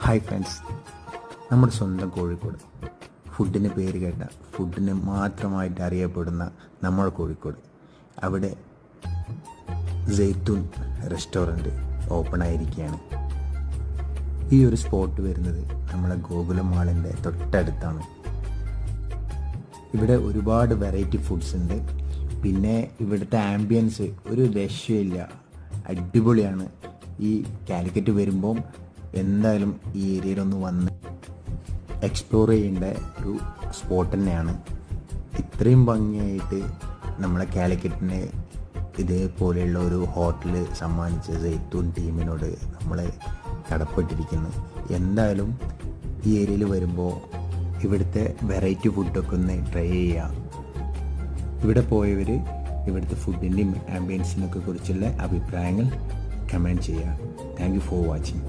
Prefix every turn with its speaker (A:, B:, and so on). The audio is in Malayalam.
A: ഹായ് ഫ്രണ്ട്സ്, നമ്മുടെ സ്വന്തം കോഴിക്കോട്, ഫുഡിന് പേര് കേട്ട, ഫുഡിന് മാത്രമായിട്ട് അറിയപ്പെടുന്ന നമ്മുടെ കോഴിക്കോട്. അവിടെ സൈത്തൂൻ റെസ്റ്റോറൻറ്റ് ഓപ്പൺ ആയിരിക്കുകയാണ്. ഈ ഒരു സ്പോട്ട് വരുന്നത് നമ്മളെ ഗോകുലം മാളിൻ്റെ തൊട്ടടുത്താണ്. ഇവിടെ ഒരുപാട് വെറൈറ്റി ഫുഡ്സ് ഉണ്ട്. പിന്നെ ഇവിടുത്തെ ആംബിയൻസ് ഒരു രക്ഷയില്ല, അടിപൊളിയാണ്. ഈ കാലിക്കറ്റ് വരുമ്പം എന്തായാലും ഈ ഏരിയയിലൊന്ന് വന്ന് എക്സ്പ്ലോർ ചെയ്യേണ്ട ഒരു സ്പോട്ട് തന്നെയാണ്. ഇത്രയും ഭംഗിയായിട്ട് നമ്മളെ കാലിക്കറ്റിനെ ഇതേപോലെയുള്ള ഒരു ഹോട്ടൽ സമ്മാനിച്ച സൈത്തൂൻ ടീമിനോട് നമ്മൾ കടപ്പെട്ടിരിക്കുന്നു. എന്തായാലും ഈ ഏരിയയിൽ വരുമ്പോൾ ഇവിടുത്തെ വെറൈറ്റി ഫുഡൊക്കെ ഒന്ന് ട്രൈ ചെയ്യുക. ഇവിടെ പോയവർ ഇവിടുത്തെ ഫുഡിൻ്റെയും ആംബിയൻസിനൊക്കെ കുറിച്ചുള്ള അഭിപ്രായങ്ങൾ കമൻറ്റ് ചെയ്യുക. Thank you for watching.